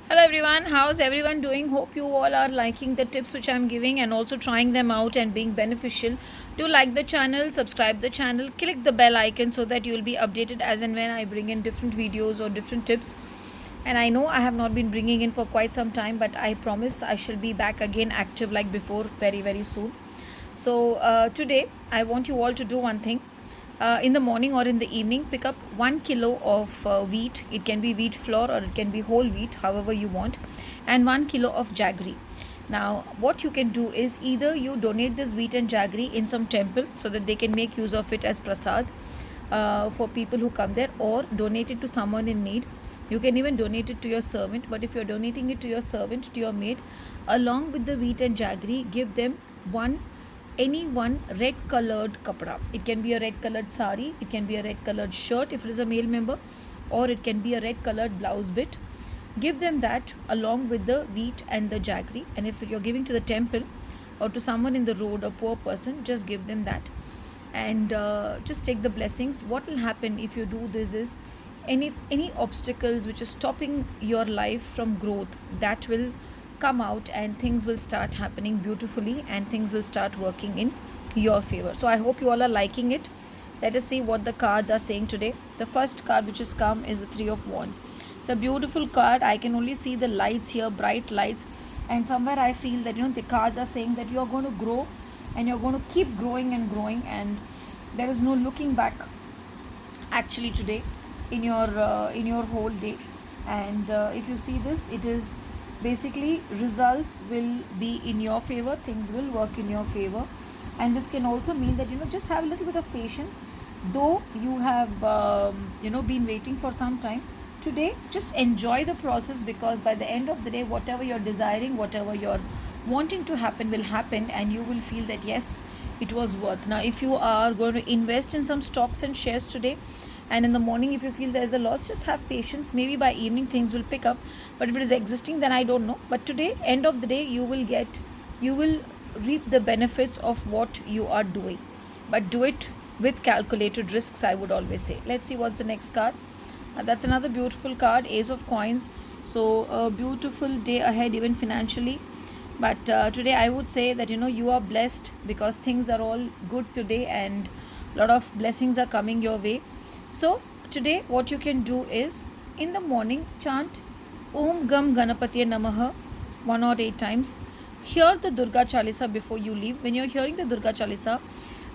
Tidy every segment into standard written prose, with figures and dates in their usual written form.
Hello everyone, how's everyone doing? Hope you all are liking the tips which I'm giving and also trying them out and being beneficial. Do like the channel, subscribe the channel, click the bell icon so that you will be updated as and when I bring in different videos or different tips. And I know I have not been bringing in for quite some time, but I promise I shall be back again active like before very soon. So today I want you all to do one thing. In the morning or in the evening, pick up 1 kilo of wheat. It can be wheat flour or it can be whole wheat, however you want, and 1 kilo of jaggery. Now what you can do is either you donate this wheat and jaggery in some temple so that they can make use of it as prasad for people who come there, or donate it to someone in need. You can even donate it to your servant, but if you're donating it to your servant, to your maid, along with the wheat and jaggery, give them one red colored kapda. It can be a red colored sari, it can be a red colored shirt if it is a male member, or it can be a red colored blouse bit. Give them that along with the wheat and the jaggery. And if you're giving to the temple or to someone in the road, a poor person, just give them that and just take the blessings. What will happen if you do this is any obstacles which is stopping your life from growth, that will come out and things will start happening beautifully and things will start working in your favor. So I hope you all are liking it. Let us see what the cards are saying today. The first card which has come is the Three of Wands. It's a beautiful card. I can only see the lights here, bright lights, and somewhere I feel that the cards are saying that you are going to grow and you're going to keep growing and there is no looking back actually today in your whole day. And if you see this, it is basically results will be in your favor, things will work in your favor. And this can also mean that just have a little bit of patience, though you have been waiting for some time. Today just enjoy the process, because by the end of the day, whatever you're desiring, whatever you're wanting to happen will happen, and you will feel that yes, it was worth. Now if you are going to invest in some stocks and shares today, and in the morning if you feel there is a loss, just have patience. Maybe by evening things will pick up, but if it is existing, then I don't know. But today, end of the day, you will reap the benefits of what you are doing, but do it with calculated risks, I would always say. Let's see what's the next card. That's another beautiful card, Ace of Coins. So a beautiful day ahead even financially. But today I would say that you are blessed because things are all good today and a lot of blessings are coming your way. So today what you can do is, in the morning, chant Om Gam Ganapatiye Namaha 108 times. Hear the Durga Chalisa before you leave. When you're hearing the Durga Chalisa,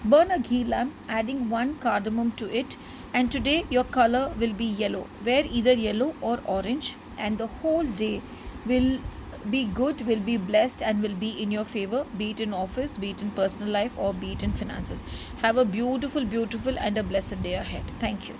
burn a ghee lamp, adding 1 cardamom to it. And today your color will be yellow. Wear either yellow or orange, and the whole day will be good, will be blessed, and will be in your favor, be it in office, be it in personal life, or be it in finances. Have a beautiful and a blessed day ahead. Thank you.